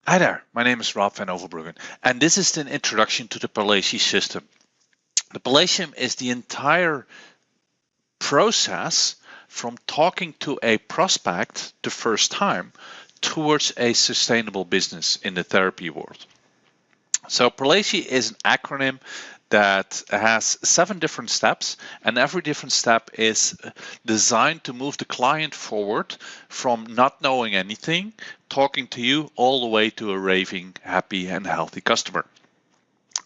Hi there, my name is Rob Van Overbroegen, and this is an introduction to the Palacio system. The Palacio is the entire process from talking to a prospect the first time towards a sustainable business in the therapy world. So Perlesi is an acronym that has 7 different steps, and every different step is designed to move the client forward from not knowing anything, talking to you, all the way to a raving, happy, and healthy customer.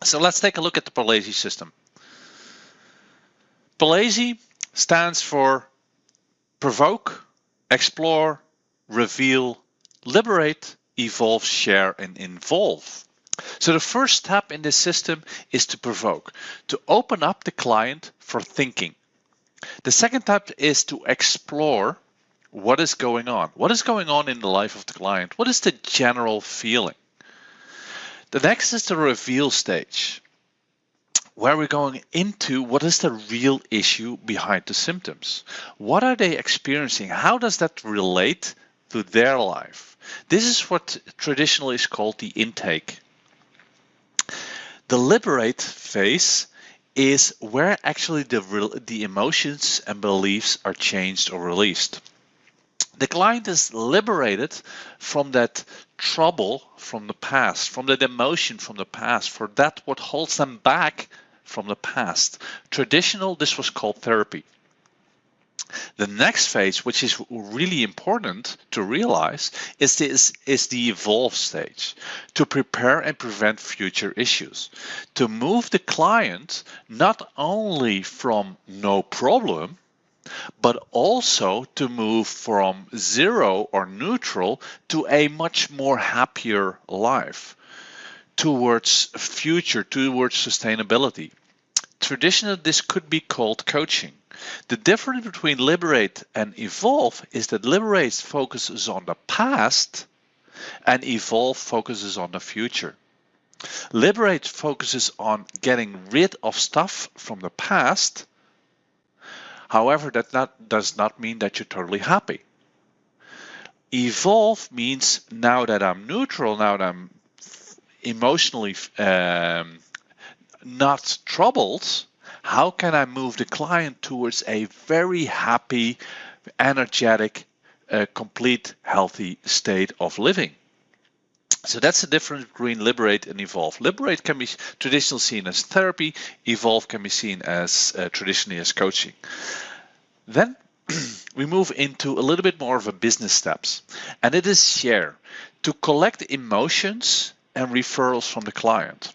So let's take a look at the Perlesi system. Perlesi stands for Provoke, Explore, Reveal, Liberate, Evolve, Share, and Involve. So the first step in this system is to provoke, to open up the client for thinking. The second step is to explore what is going on. What is going on in the life of the client? What is the general feeling? The next is the reveal stage, where we're going into what is the real issue behind the symptoms. What are they experiencing? How does that relate to their life? This is what traditionally is called the intake. The liberate phase is where actually the emotions and beliefs are changed or released. The client is liberated from that trouble from the past, from that emotion from the past, for that what holds them back from the past. Traditional, this was called therapy. The next phase, which is really important to realize, is the evolve stage, to prepare and prevent future issues, to move the client not only from no problem, but also to move from zero or neutral to a much more happier life, towards future, towards sustainability. Traditionally, this could be called coaching. The difference between liberate and evolve is that liberate focuses on the past and evolve focuses on the future. Liberate focuses on getting rid of stuff from the past. However, that does not mean that you're totally happy. Evolve means now that I'm neutral, now that I'm emotionally not troubled, how can I move the client towards a very happy, energetic, complete, healthy state of living? So that's the difference between liberate and evolve. Liberate can be traditionally seen as therapy, evolve can be seen as traditionally as coaching. Then we move into a little bit more of a business steps, and it is share, to collect emotions and referrals from the client.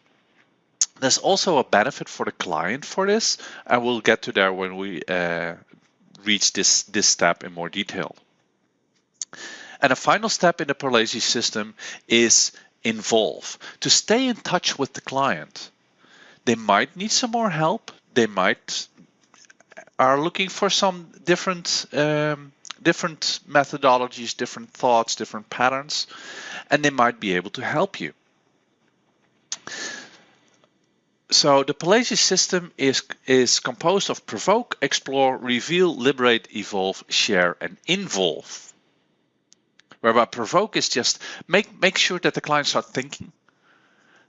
There's also a benefit for the client for this, and we'll get to that when we reach this step in more detail. And a final step in the Perlesi system is involve, to stay in touch with the client. They might need some more help. They might are looking for some different methodologies, different thoughts, different patterns, and they might be able to help you. So the Palacio system is composed of provoke, explore, reveal, liberate, evolve, share, and involve. Whereby provoke is just make sure that the clients are thinking,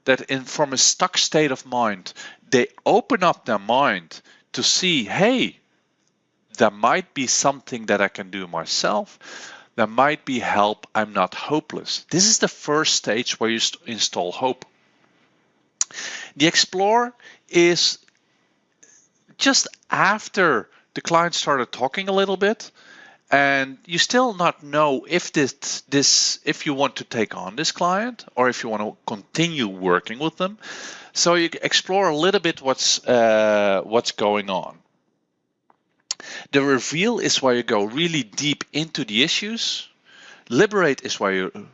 that from a stuck state of mind, they open up their mind to see, hey, there might be something that I can do myself. There might be help. I'm not hopeless. This is the first stage where you install hope. The explore is just after the client started talking a little bit, and you still not know if if you want to take on this client or if you want to continue working with them. So you explore a little bit what's going on. The reveal is where you go really deep into the issues. Liberate is where you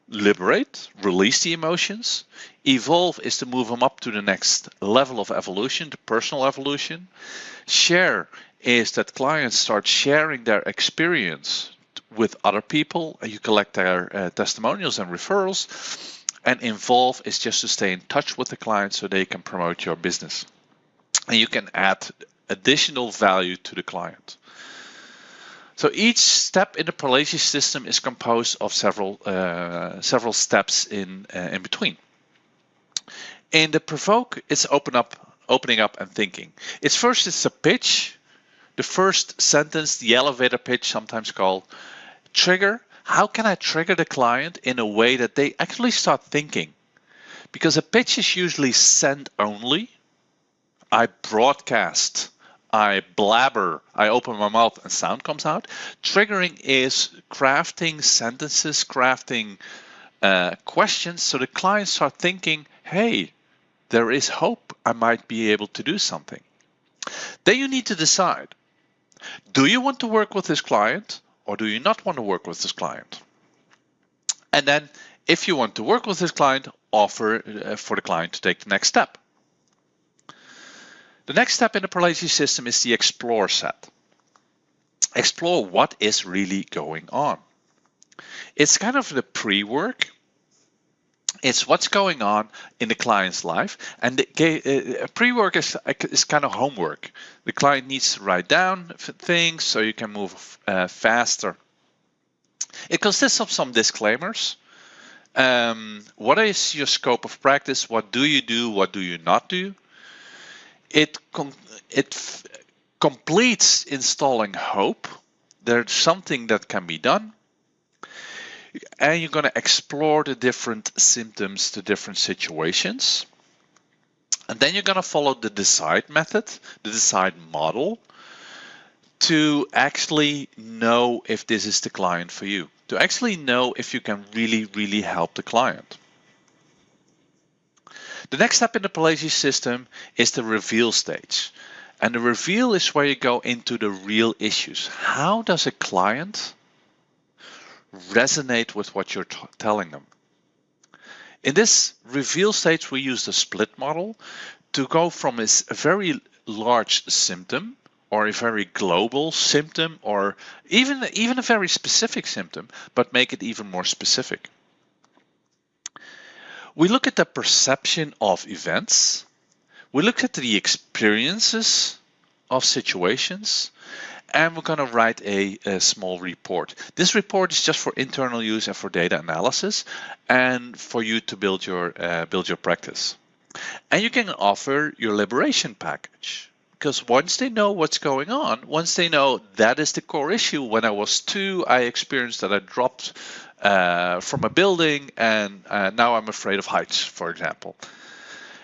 liberate, release the emotions. Evolve is to move them up to the next level of evolution, the personal evolution. Share is that clients start sharing their experience with other people. You collect their testimonials and referrals. And involve is just to stay in touch with the client so they can promote your business. And you can add additional value to the client. So each step in the Perlesi system is composed of several steps in between. In the Provoke, it's opening up and thinking. It's a pitch. The first sentence, the elevator pitch, sometimes called trigger. How can I trigger the client in a way that they actually start thinking? Because a pitch is usually send only. I broadcast, I blabber, I open my mouth and sound comes out. Triggering is crafting sentences, crafting questions so the clients start thinking, hey, there is hope. I might be able to do something. Then you need to decide, do you want to work with this client or do you not want to work with this client? And then if you want to work with this client, offer for the client to take the next step. The next step in the Perlesi system is the explore set. Explore what is really going on. It's kind of the pre-work. It's what's going on in the client's life, and the pre-work is kind of homework. The client needs to write down things so you can move faster. It consists of some disclaimers. What is your scope of practice? What do you do? What do you not do? It completes installing hope. There's something that can be done. And you're going to explore the different symptoms, the different situations. And then you're going to follow the decide method, the decide model, to actually know if this is the client for you, to actually know if you can really, really help the client. The next step in the Palacio system is the reveal stage. And the reveal is where you go into the real issues. How does a client resonate with what you're telling them? In this reveal stage, we use the split model to go from a very large symptom or a very global symptom or even a very specific symptom, but make it even more specific. We look at the perception of events. We look at the experiences of situations. And we're going to write a small report. This report is just for internal use and for data analysis, and for you to build your practice. And you can offer your liberation package, because once they know what's going on, once they know that is the core issue. When I was 2, I experienced that I dropped from a building, and now I'm afraid of heights, for example.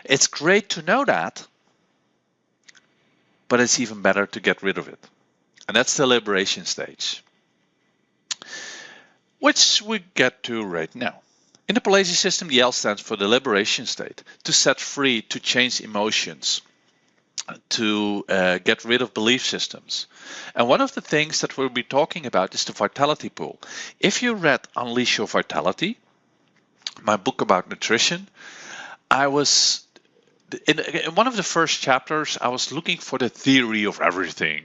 It's great to know that, but it's even better to get rid of it. And that's the liberation stage, which we get to right now. In the Palacio system, the L stands for the liberation state, to set free, to change emotions, to get rid of belief systems. And one of the things that we'll be talking about is the vitality pool. If you read Unleash Your Vitality, my book about nutrition, I was, in one of the first chapters, I was looking for the theory of everything.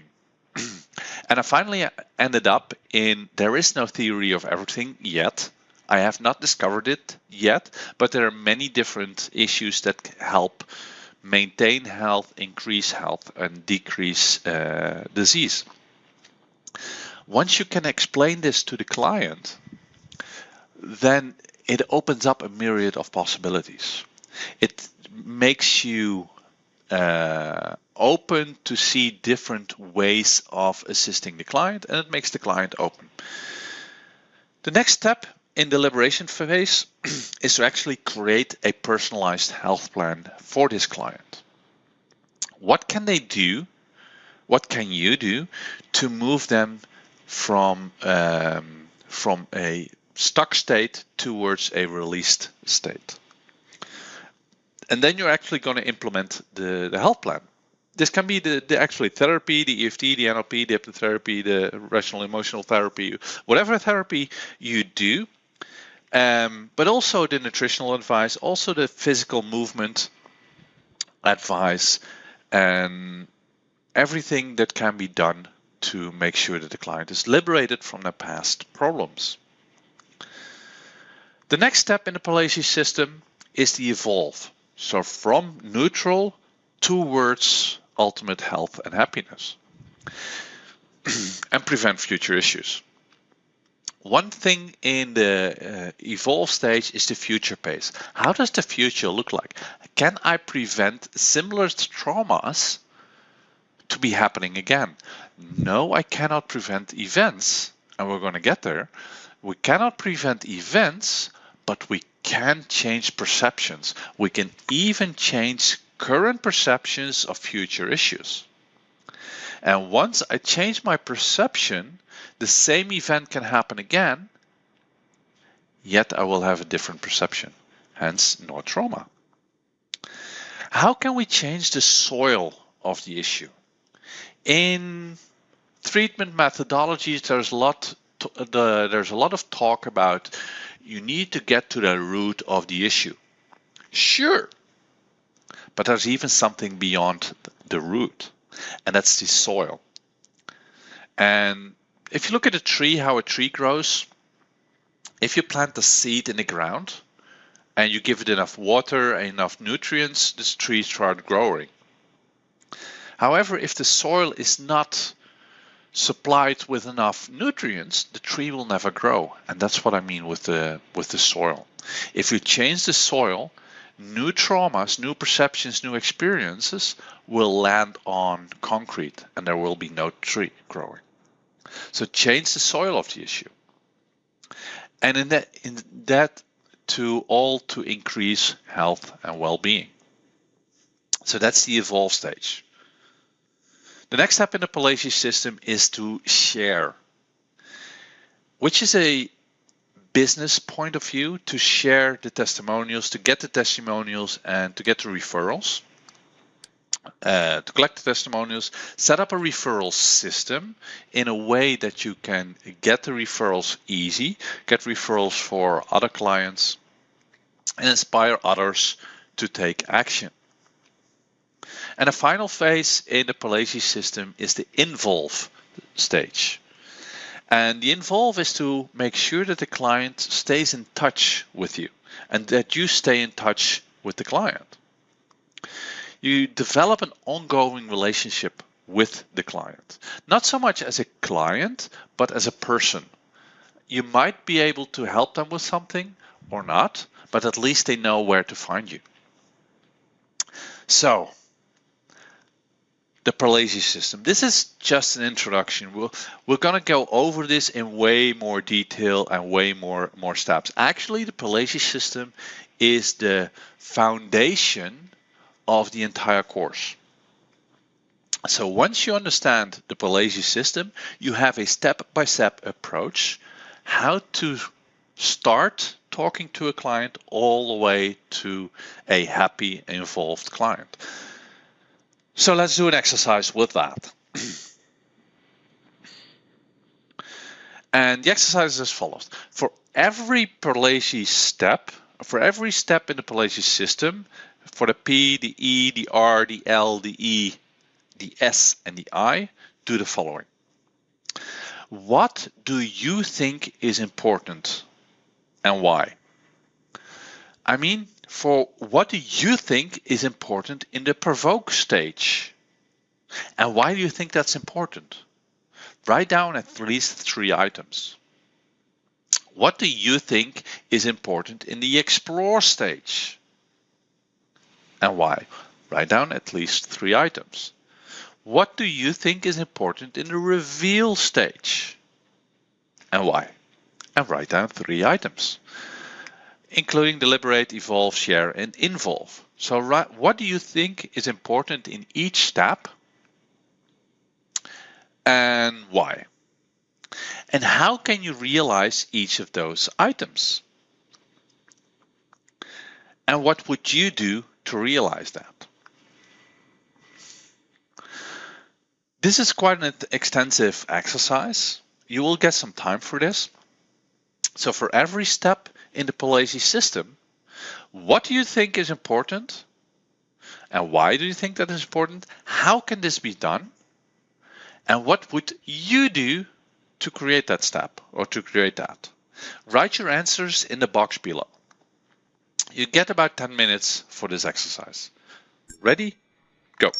And I finally ended up in there is no theory of everything yet. I have not discovered it yet, but there are many different issues that help maintain health, increase health, and decrease disease. Once you can explain this to the client, then it opens up a myriad of possibilities. It makes you open to see different ways of assisting the client, and it makes the client open. The next step in the liberation phase is to actually create a personalized health plan for this client. What can they do? What can you do to move them from a stuck state towards a released state? And then you're actually going to implement the health plan. This can be the actually therapy, the EFT, the NLP, the hypnotherapy, the rational emotional therapy, whatever therapy you do, but also the nutritional advice, also the physical movement advice, and everything that can be done to make sure that the client is liberated from their past problems. The next step in the Palacio system is the evolve. So from neutral towards ultimate health and happiness. and prevent future issues. One thing in the evolve stage is the future pace. How does the future look like? Can I prevent similar traumas to be happening again? No, I cannot prevent events, and we're going to get there. We cannot prevent events, but we can change perceptions. We can even change current perceptions of future issues. And once I change my perception, the same event can happen again, yet I will have a different perception, hence no trauma. How can we change the soil of the issue? In treatment methodologies, there's a lot of talk about you need to get to the root of the issue. Sure, but there's even something beyond the root, and that's the soil. And if you look at a tree, how a tree grows, if you plant the seed in the ground and you give it enough water and enough nutrients, this tree starts growing. However, if the soil is not supplied with enough nutrients, the tree will never grow. And that's what I mean with the soil. If you change the soil, new traumas, new perceptions, new experiences will land on concrete and there will be no tree growing. So change the soil of the issue. And in that to increase health and well-being. So that's the evolve stage. The next step in the Palacio system is to share, which is a business point of view, to share the testimonials, to get the testimonials and to get the referrals. To collect the testimonials, set up a referral system in a way that you can get the referrals easy, get referrals for other clients, and inspire others to take action. And the final phase in the Palacio system is the involve stage. And the involve is to make sure that the client stays in touch with you and that you stay in touch with the client. You develop an ongoing relationship with the client, not so much as a client, but as a person. You might be able to help them with something or not, but at least they know where to find you. So, the Perlesi system. This is just an introduction. We're going to go over this in way more detail and way more steps. Actually, the Perlesi system is the foundation of the entire course. So once you understand the Perlesi system, you have a step-by-step approach how to start talking to a client all the way to a happy, involved client. So let's do an exercise with that. And the exercise is as follows. For every Perlesi step, for every step in the Perlesi system, for the P, the E, the R, the L, the E, the S, and the I, do the following. What do you think is important and why? I mean, for what do you think is important in the Provoke stage? And why do you think that's important? Write down at least 3 items. What do you think is important in the Explore stage? And why? Write down at least 3 items. What do you think is important in the Reveal stage? And why? And write down 3 items, including the Liberate, Evolve, Share, and Involve. So what do you think is important in each step? And why? And how can you realize each of those items? And what would you do to realize that? This is quite an extensive exercise. You will get some time for this. So for every step in the Perlesi system, what do you think is important? And why do you think that is important? How can this be done? And what would you do to create that step or to create that? Write your answers in the box below. You get about 10 minutes for this exercise. Ready? Go.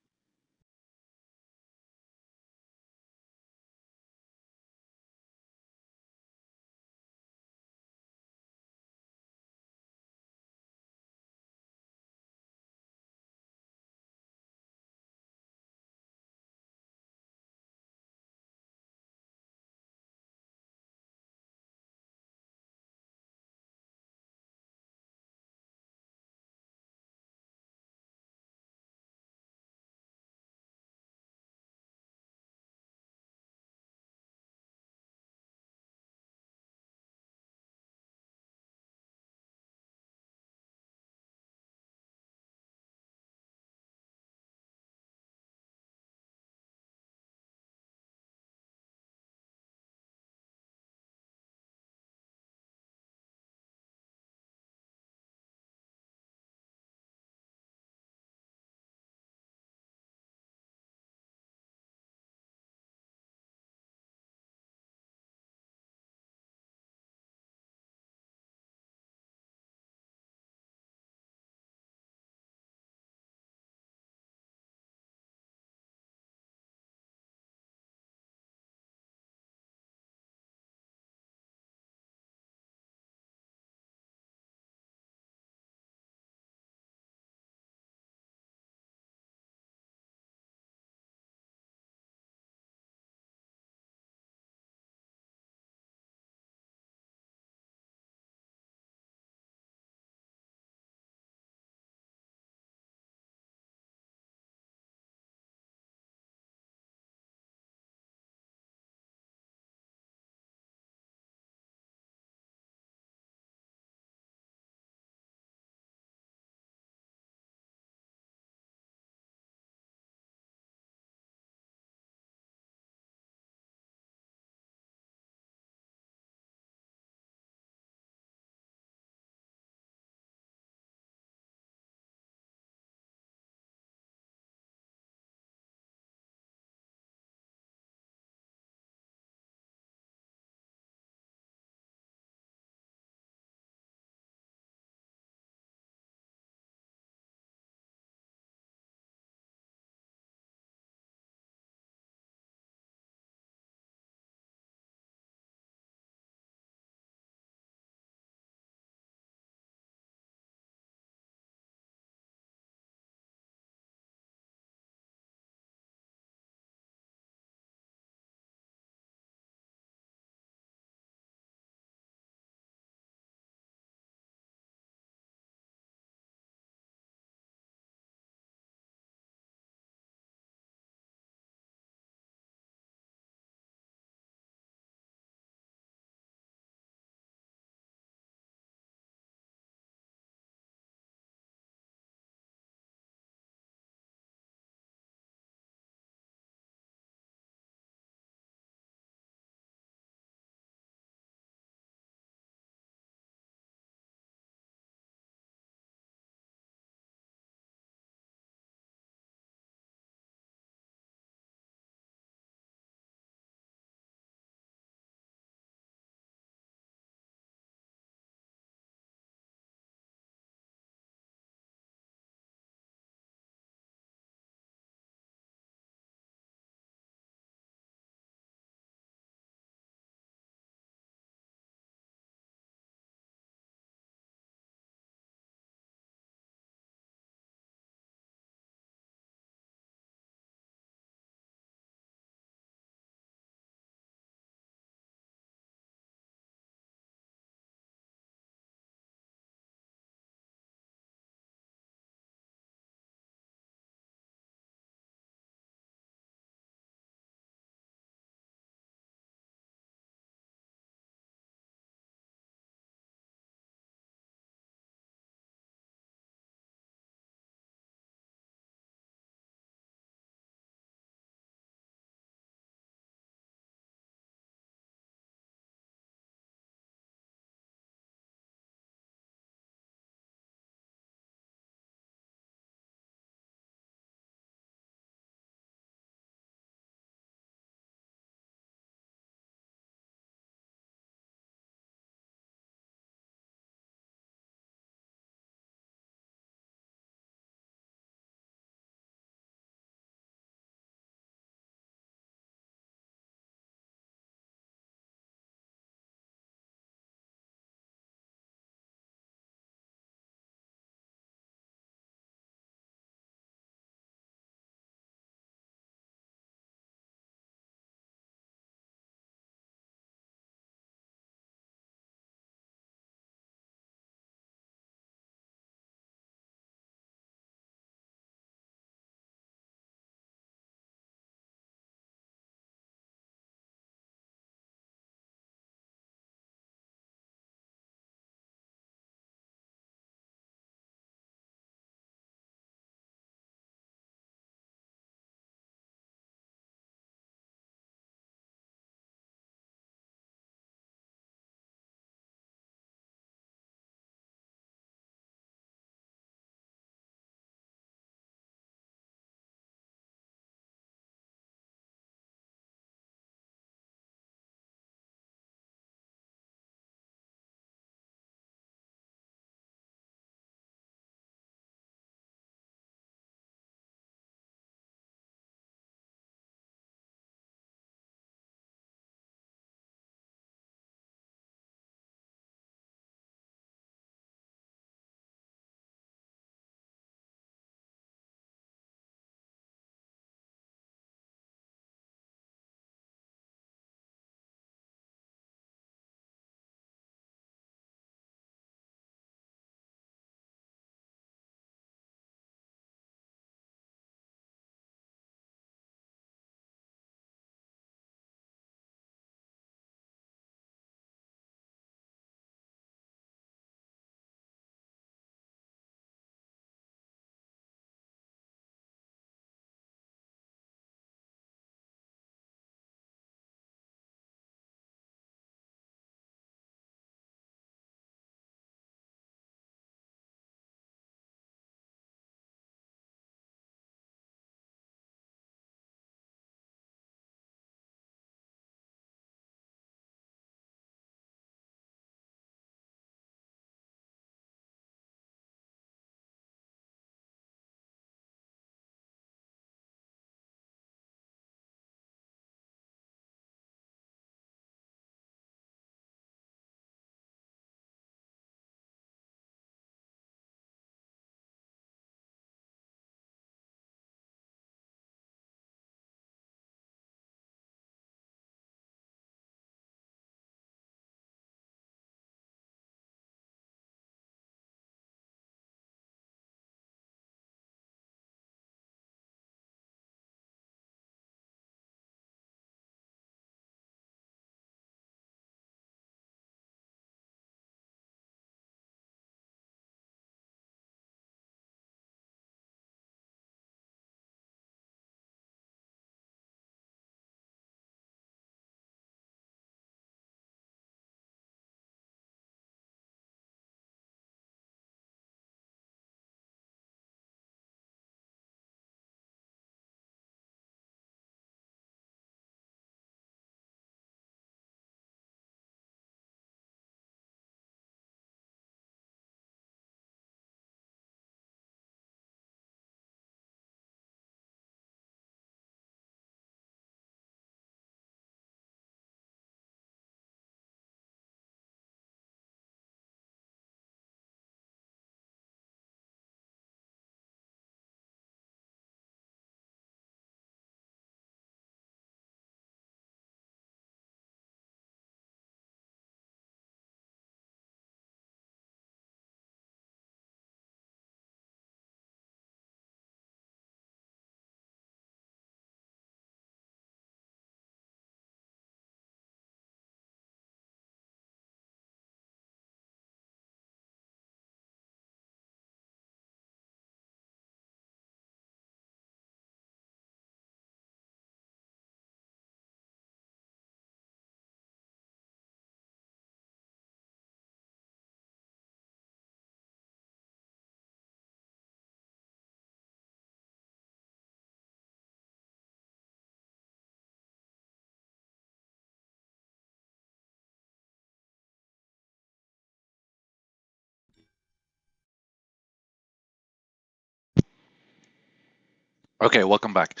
Okay, welcome back.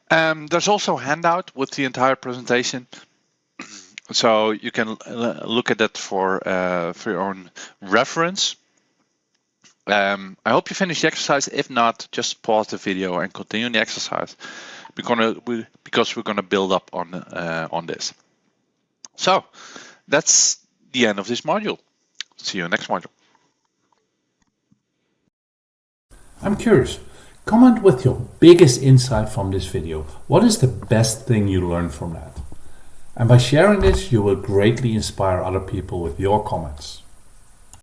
There's also a handout with the entire presentation, so you can look at that for your own reference. I hope you finish the exercise. If not, just pause the video and continue the exercise, because we're gonna build up on this. So that's the end of this module. See you next module. I'm curious. Comment with your biggest insight from this video. What is the best thing you learned from that? And by sharing this, you will greatly inspire other people with your comments.